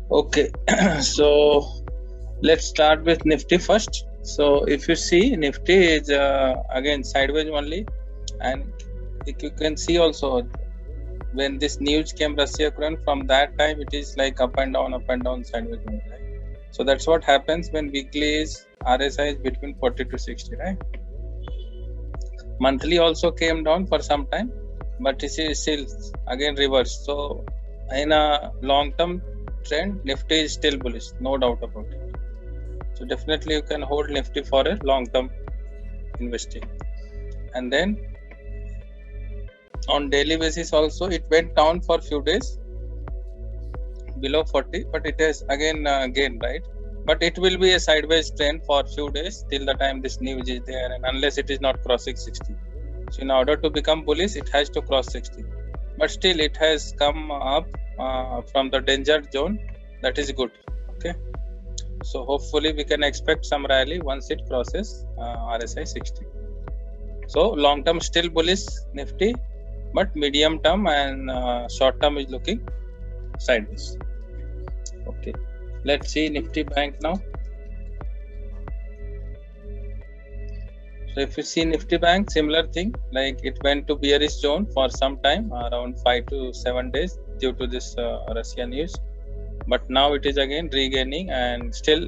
Okay, so let's start with Nifty first. So if you see, Nifty is again sideways only, and if you can see also when this news came Russia Ukraine, from that time it is like up and down, sideways only, right? So that's what happens when weekly is RSI is between 40 to 60, right? Monthly also came down for some time, but it is still again reversed. So in a long term trend, Nifty is still bullish, no doubt about it. So definitely you can hold Nifty for a long term investing. And then on daily basis also it went down for few days below 40, but it has again gained, right? But it will be a sideways trend for few days till the time this news is there, and unless it is not crossing 60. So in order to become bullish, it has to cross 60. But still it has come up from the danger zone. That is good. Okay. So hopefully we can expect some rally once it crosses RSI 60. So long term still bullish Nifty, but medium term and short term is looking sideways. Okay, let's see Nifty Bank now. So if you see Nifty Bank, similar thing, like it went to bearish zone for some time, around 5 to 7 days due to this Russian news. But now it is again regaining and still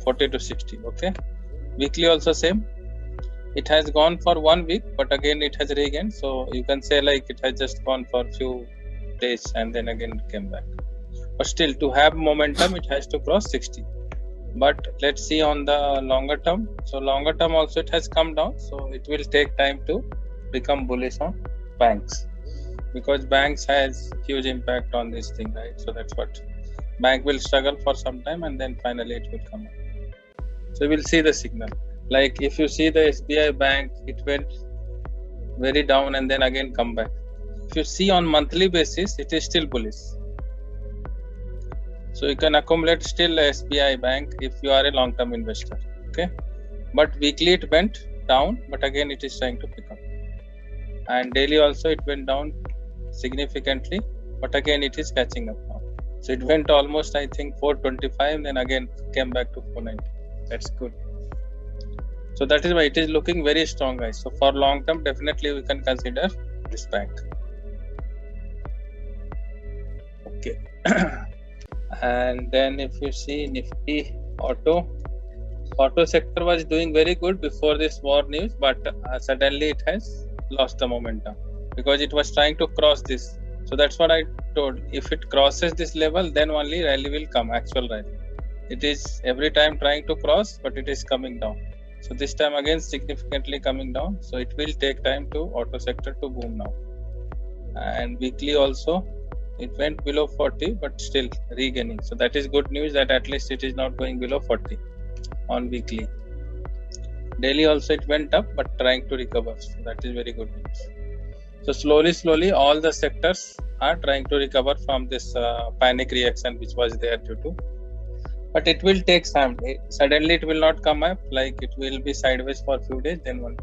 40 to 60. Okay, weekly also same. It has gone for 1 week, but again it has regained. So you can say like it has just gone for few days and then again came back. But still, to have momentum, it has to cross 60. But let's see on the longer term. So longer term also it has come down. So it will take time to become bullish on banks, because banks has huge impact on this thing, right? So that's what bank will struggle for some time and then finally it will come up. So we'll see the signal. Like if you see the SBI bank, it went very down and then again come back. If you see on monthly basis, it is still bullish. So you can accumulate still SBI bank if you are a long-term investor. Okay, but weekly it went down, but again it is trying to pick up. And daily also it went down significantly, but again it is catching up now. So it went almost, I think, 425, then again came back to 490. That's good. So that is why it is looking very strong, guys. So for long term, definitely we can consider this bank. Okay. And then if you see Nifty auto sector was doing very good before this war news, but suddenly it has lost the momentum because it was trying to cross this. So that's what I told. If it crosses this level, then only rally will come, actual rally. It is every time trying to cross, but it is coming down. So this time again significantly coming down. So it will take time to auto sector to boom now. And weekly also it went below 40, but still regaining. So that is good news that at least it is not going below 40 on weekly. Daily also it went up, but trying to recover. So that is very good news. So slowly all the sectors are trying to recover from this panic reaction which was there due to. But it will take time. Suddenly it will not come up, like it will be sideways for a few days, then one.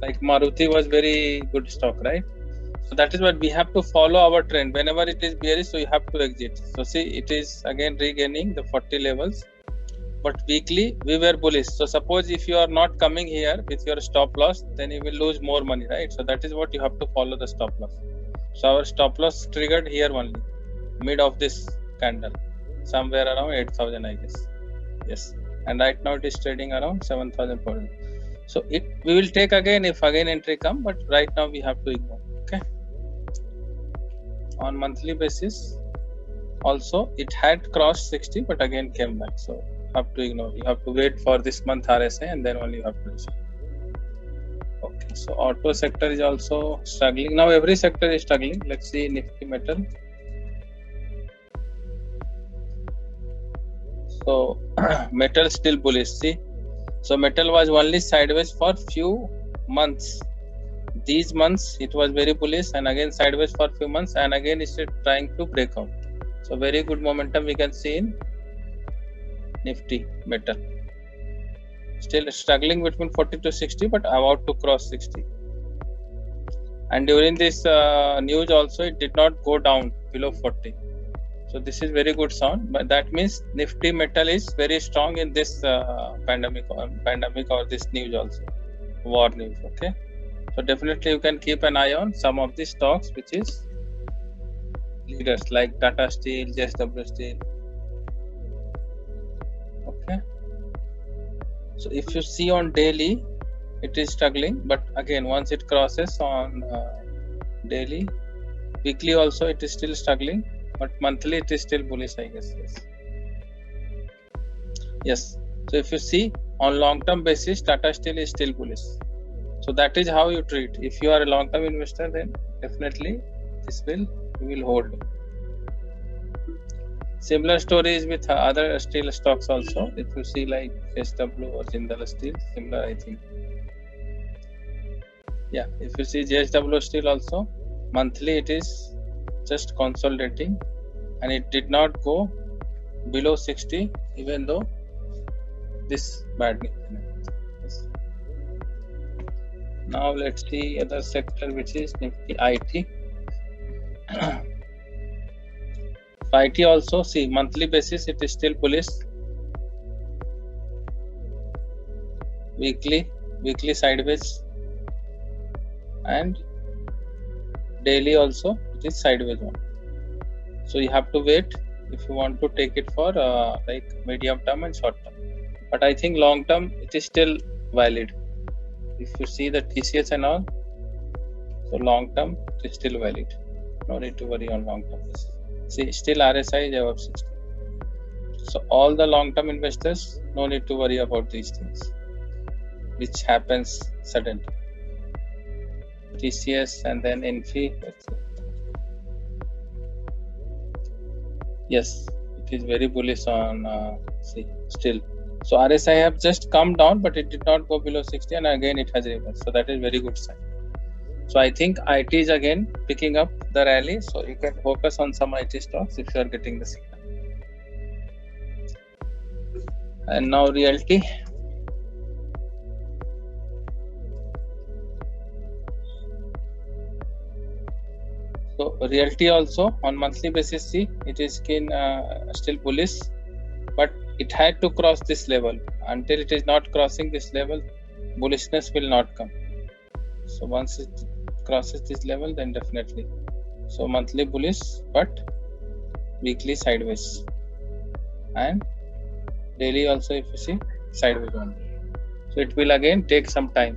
Like Maruti was very good stock, right? So that is what we have to follow our trend. Whenever it is bearish, so you have to exit. So see, it is again regaining the 40 levels, but weekly we were bullish. So suppose if you are not coming here with your stop loss, then you will lose more money, right? So that is what you have to follow, the stop loss. So our stop loss triggered here only, mid of this candle, somewhere around 8,000, I guess. Yes, and right now it is trading around 7,400. So we will take again if again entry come, but right now we have to ignore. Okay. On monthly basis also it had crossed 60, but again came back. So you have to ignore. You have to wait for this month RSI and then only you have to listen. Okay, so auto sector is also struggling. Now every sector is struggling. Let's see Nifty Metal. So metal still bullish. See, so metal was only sideways for few months. These months it was very bullish and again sideways for few months, and again it's trying to break out. So very good momentum we can see in Nifty Metal. Still struggling between 40 to 60, but about to cross 60. And during this news also it did not go down below 40. So this is very good sound, but that means Nifty metal is very strong in this pandemic or this news also, war news. Okay, so definitely you can keep an eye on some of the stocks which is leaders like Tata Steel, JSW Steel. Okay, so if you see on daily, it is struggling, but again once it crosses on daily, weekly also it is still struggling, but monthly it is still bullish, I guess. Yes. So if you see on long term basis, Tata Steel is still bullish. So that is how you treat. If you are a long term investor, then definitely this you will hold. Similar stories with other steel stocks also. If you see like JSW or Jindal Steel, similar I think. Yeah, if you see JSW Steel also, monthly it is just consolidating and it did not go below 60 even though this bad news. Yes. Now let's see other sector which is Nifty IT. IT also, see monthly basis it is still bullish. Weekly sideways, and daily also it is sideways one. So you have to wait if you want to take it for like medium term and short term. But I think long term it is still valid. If you see the TCS and all, so long term it is still valid. No need to worry on long term. See, still RSI is above 60. So all the long term investors, no need to worry about these things, which happens suddenly. TCS and then Infi. Yes, it is very bullish on see still. So RSI have just come down, but it did not go below 60, and again it has reversed. So that is very good sign. So I think IT is again picking up the rally. So you can focus on some IT stocks if you are getting the signal. And now Realty. So Realty also on monthly basis, see it is still bullish, but it had to cross this level. Until it is not crossing this level, bullishness will not come. So once it crosses this level, then definitely. So monthly bullish, but weekly sideways, and daily also if you see sideways only. So it will again take some time.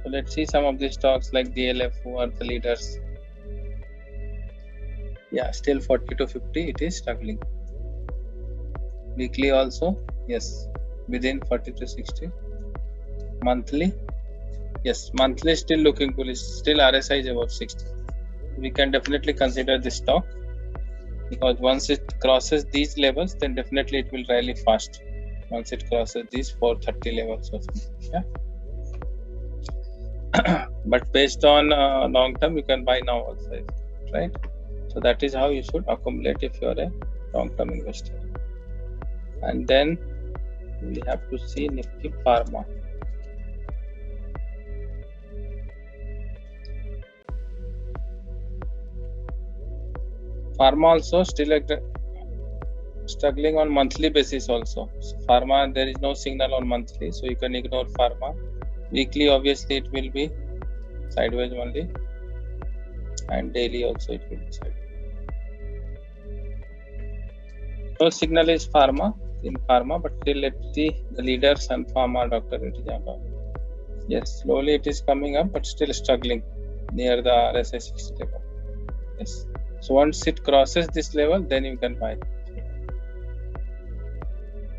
So let's see some of these stocks like DLF, who are the leaders. Yeah, still 40 to 50 it is struggling. Weekly also, yes, within 40 to 60. Monthly, yes, monthly still looking bullish. Still RSI is above 60. We can definitely consider this stock, because once it crosses these levels, then definitely it will rally fast. Once it crosses these 430 levels or something. Yeah. But based on long term, you can buy now also, right? So that is how you should accumulate if you are a long term investor. And then we have to see Nifty Pharma. Pharma also still struggling on monthly basis also. So Pharma, there is no signal on monthly, so you can ignore Pharma. Weekly, obviously it will be sideways only, and daily also it will be sideways. No signal is in Pharma, but still let's see the leaders and Pharma, Dr. Reddy's. Yes, slowly it is coming up, but still struggling near the RSI 60 level. Yes. So once it crosses this level, then you can buy.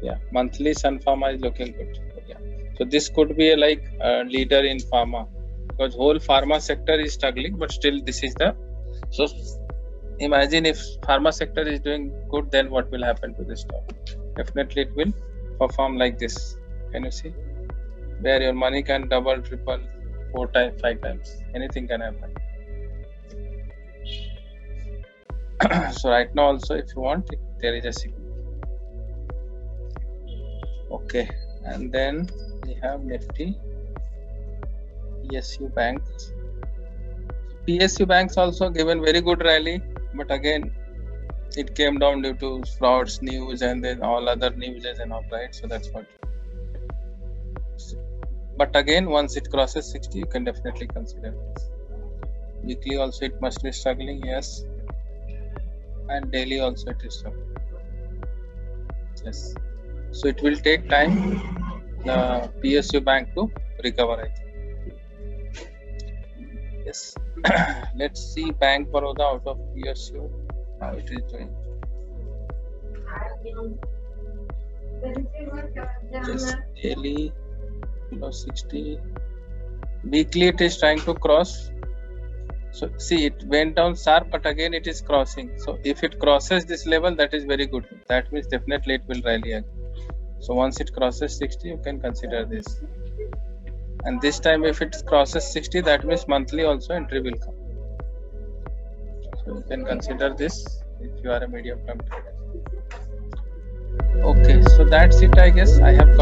Yeah, monthly Sun Pharma is looking good. Yeah. So this could be a leader in pharma, because whole pharma sector is struggling, but still this is the. So imagine if pharma sector is doing good, then what will happen to this stock? Definitely it will perform like this. Can you see? Where your money can double, triple, 4 times, 5 times. Anything can happen. So right now also, if you want, there is a signal. Okay, and then we have Nifty PSU banks. PSU banks also given very good rally, but again it came down due to frauds news and then all other news and all, right? So that's what. But again, once it crosses 60, you can definitely consider this. Weekly also it must be struggling, yes, and daily also it is struggling, yes. So it will take time the PSU bank to recover, I think. Yes. Let's see Bank Baroda out of PSU how it is doing. Yes, daily below 60. Weekly it is trying to cross. So see, it went down sharp, but again it is crossing. So if it crosses this level, that is very good. That means definitely it will rally again. So once it crosses 60, you can consider this. And this time if it crosses 60, that means monthly also entry will come. So you can consider this if you are a medium term trader. Okay, so that's it, I guess. I have